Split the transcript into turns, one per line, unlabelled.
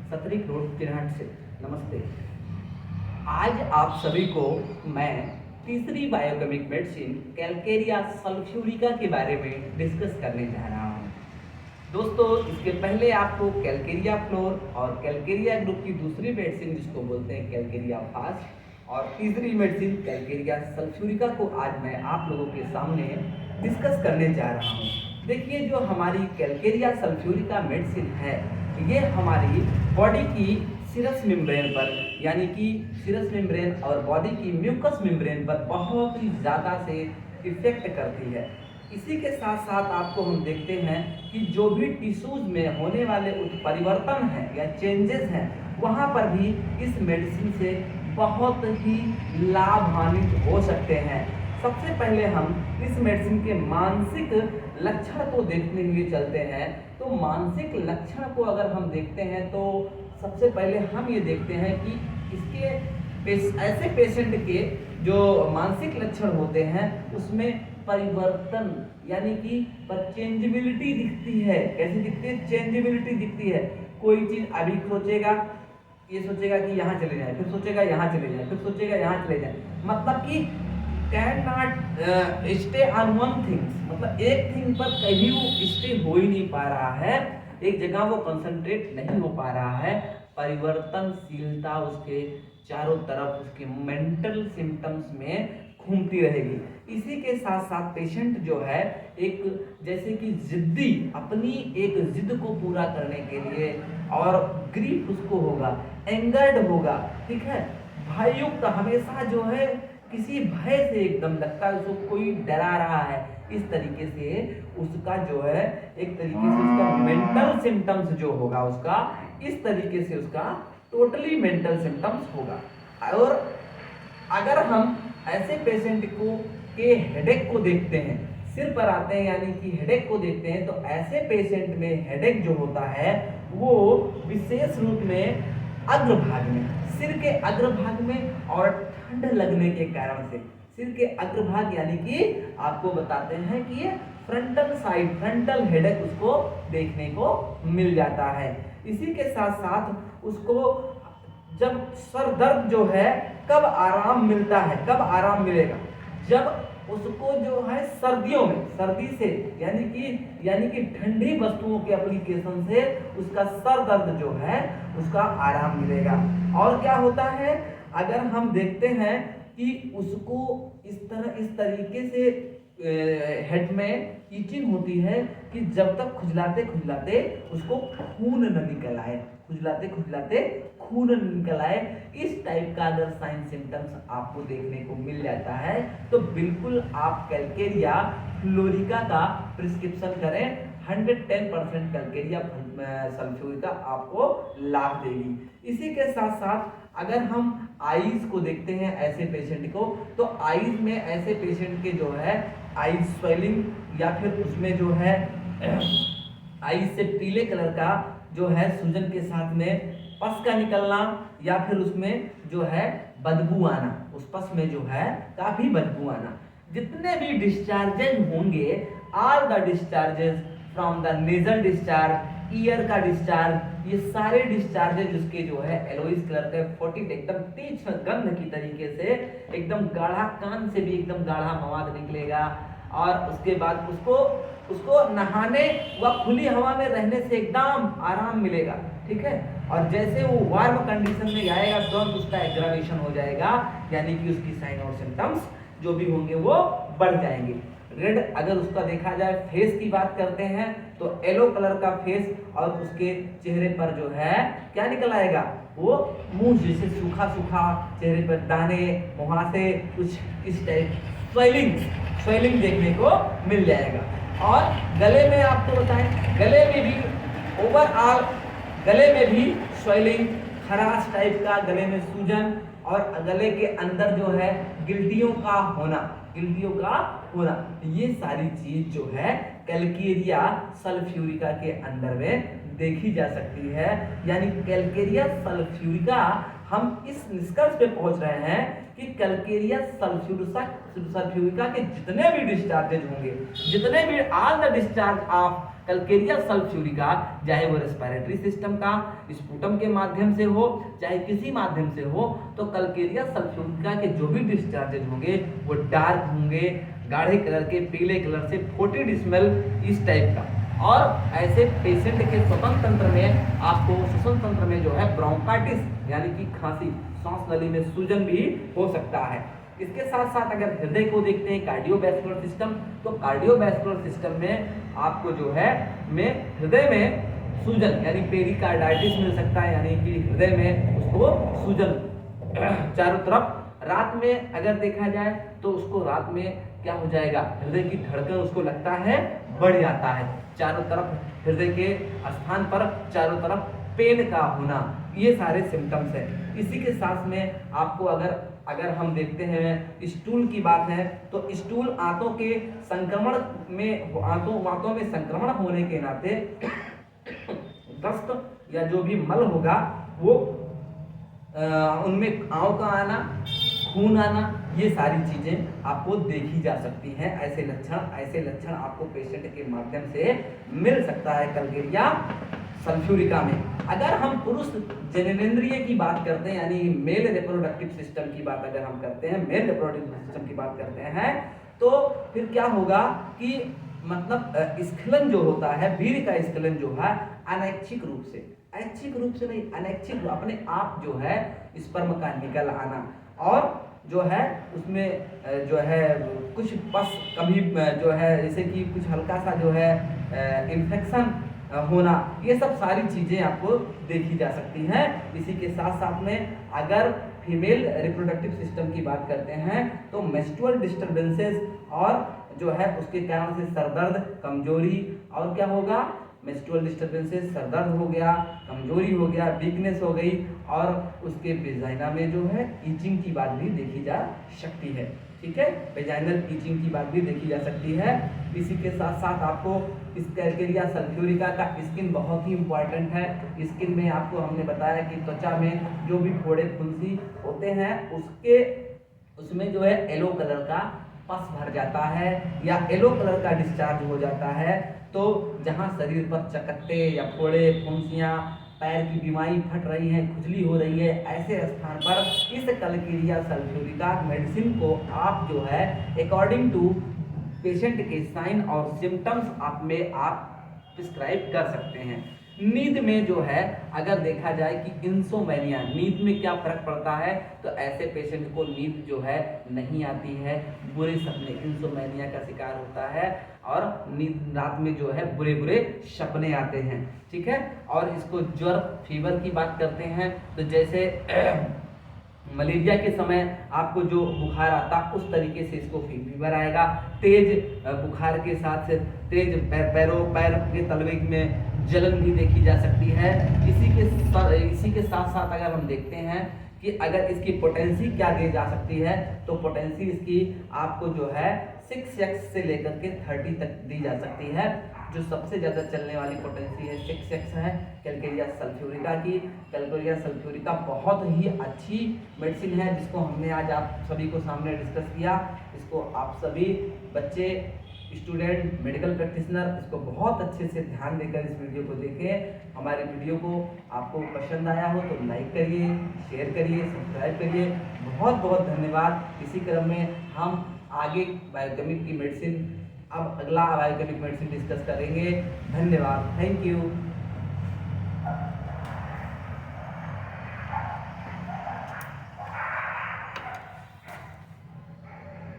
सतरिक road तिरहट से। नमस्ते। आज आप सभी को मैं तीसरी बायोकेमिक मेडिसिन कैलकेरिया सल्फ्यूरिका के बारे में डिस्कस करने जा रहा हूँ। दोस्तों, इसके पहले आपको कैलकेरिया फ्लोर और कैलकेरिया ग्रुप की दूसरी मेडिसिन जिसको बोलते हैं कैलकेरिया फास्ट और तीसरी मेडिसिन कैलकेरिया सल्फ्यूरिका को आज मैं आप लोगों के सामने डिस्कस करने जा रहा हूँ। देखिए, जो हमारी कैलकेरिया सल्फ्यूरिका मेडिसिन है ये हमारी बॉडी की सिरस मेम्ब्रेन पर यानी कि सिरस मेम्ब्रेन और बॉडी की म्यूकस मेम्ब्रेन पर बहुत ही ज़्यादा से इफेक्ट करती है। इसी के साथ साथ आपको हम देखते हैं कि जो भी टिश्यूज में होने वाले परिवर्तन हैं या चेंजेस हैं वहाँ पर भी इस मेडिसिन से बहुत ही लाभान्वित हो सकते हैं। सबसे पहले हम इस मेडिसिन के मानसिक लक्षण को देखने हुए चलते हैं। तो मानसिक लक्षण को अगर हम देखते हैं तो सबसे पहले हम ये देखते हैं कि इसके ऐसे पेशेंट के जो मानसिक लक्षण होते हैं उसमें परिवर्तन यानी कि चेंजेबिलिटी दिखती है। कैसी दिखती है? चेंजेबिलिटी दिखती है। कोई चीज अभी सोचेगा, ये सोचेगा कि यहाँ चले जाए, फिर सोचेगा यहाँ चले जाए, फिर सोचेगा यहाँ चले जाए। मतलब कि can not stay on one things, मतलब एक थिंग पर कहीं वो स्टे हो ही नहीं पा रहा है, एक जगह वो कंसंट्रेट नहीं हो पा रहा है। परिवर्तनशीलता उसके चारों तरफ उसके मेंटल सिम्टम्स में घूमती रहेगी। इसी के साथ साथ पेशेंट जो है एक जैसे कि जिद्दी, अपनी एक जिद को पूरा करने के लिए और ग्रीफ उसको होगा, एंगर्ड होगा, ठीक है, भययुक्त, हमेशा जो है किसी भय से एकदम लगता है उसको कोई डरा रहा है। इस तरीके से उसका जो है एक तरीके से उसका मेंटल सिम्टम्स जो होगा उसका इस तरीके से उसका टोटली मेंटल सिम्टम्स होगा। और अगर हम ऐसे पेशेंट को के हेडेक को देखते हैं, सिर पर आते हैं यानी कि हेडेक को देखते हैं, तो ऐसे पेशेंट में हेडेक जो होता है वो विशेष रूप में अग्रभाग में, सिर के अग्रभाग में और ठंड लगने के कारण से सिर के अग्रभाग यानी कि आपको बताते हैं कि ये फ्रंटल साइड, फ्रंटल हेडेक उसको देखने को मिल जाता है। इसी के साथ साथ उसको जब सर दर्द जो है कब आराम मिलता है, कब आराम मिलेगा? जब उसको जो है सर्दियों में, सर्दी से यानी कि ठंडी वस्तुओं के एप्लीकेशन से उसका सर दर्द जो है उसका आराम मिलेगा। और क्या होता है, अगर हम देखते हैं कि उसको इस तरीके से हेड में ईचिंग होती है कि जब तक खुजलाते खुजलाते उसको खून न निकल आए, खुजलाते खुजलाते खून निकल आए, इस टाइप का अगर साइन सिम्टम्स आपको देखने को मिल जाता है तो बिल्कुल आप कैलकेरिया फ्लोरिका का प्रिस्क्रिप्शन करें। 110% कैलकेरिया सल्फ्यूरिका आपको लाभ देगी। इसी के साथ साथ अगर हम आईज को देखते हैं ऐसे पेशेंट को, तो आईज में ऐसे पेशेंट के जो है आईज स्वेलिंग या फिर उसमें जो है आईज से पीले कलर का जो है सूजन के साथ में पस का निकलना या फिर उसमें जो है बदबू आना, उस पस में जो है काफी बदबू आना। जितने भी डिस्चार्जेज होंगे, all the discharges from the nasal discharge, year का डिस्चार्ज, ये सारे डिस्चार्जेज उसके जो है एलोइस कलर का 40 एकदम तेज गंध की तरीके से एकदम गाढ़ा, कान से भी एकदम गाढ़ा मवाद निकलेगा। और उसके बाद उसको नहाने व खुली हवा में रहने से एकदम आराम मिलेगा, ठीक है। और जैसे वो वार्म कंडीशन में आएगा तुरंत उसका एग्रावेशन हो जाएगा, यानी कि उसकी साइन और सिम्टम्स जो भी होंगे वो बढ़ जाएंगे। रेड अगर उसका देखा जाए, फेस की बात करते हैं तो येलो कलर का फेस और उसके चेहरे पर जो है क्या निकल आएगा, वो मुंह जैसे सूखा सूखा, चेहरे पर दाने, मुहासे, कुछ इस टाइप स्वेलिंग देखने को मिल जाएगा। और गले में आपको बताएं, गले में भी ओवरऑल गले में भी स्वेलिंग, खराश टाइप का, गले में सूजन और गले के अंदर जो है गिल्टियों का होना, ये सारी चीज जो है कैलकेरिया सल्फ्यूरिका के अंदर में देखी जा सकती है। यानी कैलकेरिया सल्फ्यूरिका, हम इस निष्कर्ष पे पहुंच रहे हैं कि कैलकेरिया सल्फ्यूरिका के जितने भी डिस्चार्जेज होंगे, जितने भी all the discharge of calcarea sulphurica, चाहे वो रेस्पिरेटरी सिस्टम का स्पुटम के माध्यम से हो चाहे किसी माध्यम से हो, तो कैलकेरिया सल्फ्यूरिका के जो भी डिस्चार्जेज होंगे वो डार्क होंगे, गाढ़े कलर के, पीले कलर से, फोटिड स्मेल इस टाइप का। और ऐसे पेशेंट के श्वसन तंत्र में आपको श्वसन तंत्र में जो है ब्रोंकाइटिस यानी कि खांसी, सांस नली में सूजन भी हो सकता है। इसके साथ साथ अगर हृदय को देखते हैं, कार्डियोवैस्कुलर सिस्टम, तो कार्डियोवैस्कुलर सिस्टम में आपको जो है हृदय में सूजन यानी पेरिकार्डाइटिस मिल सकता है, यानी कि हृदय में उसको सूजन चारों तरफ। रात में अगर देखा जाए तो उसको रात में क्या हो जाएगा, हृदय की धड़कन उसको लगता है बढ़ जाता है, चारों तरफ हृदय के स्थान पर चारों तरफ पेन का होना, ये सारे सिम्टम्स हैं। इसी के साथ में आपको अगर हम देखते हैं स्टूल की बात है, तो स्टूल आंतों के संक्रमण में आंतों में संक्रमण होने के नाते दस्त या जो भी मल होगा वो उनमें आंव का आना, खून आना, ये सारी चीजें आपको देखी जा सकती हैं। ऐसे लक्षण आपको पेशेंट के माध्यम से मिल सकता है कैलकेरिया सल्फ्यूरिका में। अगर हम पुरुष जननेंद्रिय की बात करते हैं, यानी मेल रिप्रोडक्टिव सिस्टम की बात अगर हम करते हैं, मेल रिप्रोडक्टिव सिस्टम की बात करते हैं, तो फिर क्या होगा कि मतलब स्खलन जो होता है, वीर्य का स्खलन जो है अनैच्छिक रूप से, ऐच्छिक रूप से नहीं, अनैच्छिक अपने आप जो है स्पर्म का निकल आना, और जो है उसमें जो है कुछ पस कभी जो है जैसे कि कुछ हल्का सा जो है इन्फेक्शन होना, ये सब सारी चीजें आपको देखी जा सकती हैं। इसी के साथ साथ में अगर फीमेल रिप्रोडक्टिव सिस्टम की बात करते हैं तो मेंस्ट्रुअल डिस्टर्बेंसेस और जो है उसके कारण से सरदर्द, कमजोरी, और क्या होगा, मेंस्ट्रुअल डिस्टर्बेंसेस, सरदर्द हो गया, कमजोरी हो गया, वीकनेस हो गई, और उसके वेजाइना में जो है ईचिंग की बात भी देखी जा सकती है। ठीक है, वेजाइनल ईचिंग की बात भी देखी जा सकती है। इसी के साथ साथ आपको इस कैलकेरिया सल्फ्यूरिका का स्किन बहुत ही इंपॉर्टेंट है। स्किन में आपको हमने बताया कि त्वचा में जो भी फोड़े फुंसी होते हैं उसमें जो है येलो कलर का पस भर जाता है या येलो कलर का डिस्चार्ज हो जाता है। तो जहां शरीर पर चकत्ते या फोड़े फुंसियां, पैर की बीमारी फट रही है, खुजली हो रही है, ऐसे स्थान पर इस कैलकेरिया सल्फ्यूरिका मेडिसिन को आप जो है अकॉर्डिंग टू पेशेंट के साइन और सिम्टम्स आप प्रिस्क्राइब कर सकते हैं। नींद में जो है अगर देखा जाए कि इंसोमेनिया, नींद में क्या फर्क पड़ता है, तो ऐसे पेशेंट को नींद जो है नहीं आती है, बुरे सपने, इंसोमेनिया का शिकार होता है, और नींद रात में जो है बुरे बुरे सपने आते हैं। ठीक है, और इसको ज्वर, फीवर की बात करते हैं, तो जैसे मलेरिया के समय आपको जो बुखार आता उस तरीके से इसको फीवर आएगा। तेज बुखार के साथ तेज पैर के तलवे में जलन भी देखी जा सकती है। इसी के साथ साथ अगर हम देखते हैं कि अगर इसकी पोटेंसी क्या दी जा सकती है, तो पोटेंसी इसकी आपको जो है 6x से लेकर के 30 तक दी जा सकती है। जो सबसे ज़्यादा चलने वाली पोटेंसी है 6x है कैलकेरिया सल्फ्यूरिका की। कैलकेरिया सल्फ्यूरिका बहुत ही अच्छी मेडिसिन है जिसको हमने आज आप सभी को सामने डिस्कस किया। इसको आप सभी बच्चे, स्टूडेंट, मेडिकल प्रैक्टिशनर इसको बहुत अच्छे से ध्यान देकर इस वीडियो को देखें। हमारे वीडियो को आपको पसंद आया हो तो लाइक करिए, शेयर करिए, सब्सक्राइब करिए। बहुत बहुत धन्यवाद। इसी क्रम में हम आगे बायोकेमिक की मेडिसिन, अब अगला बायोकेमिक मेडिसिन डिस्कस करेंगे। धन्यवाद, थैंक यू।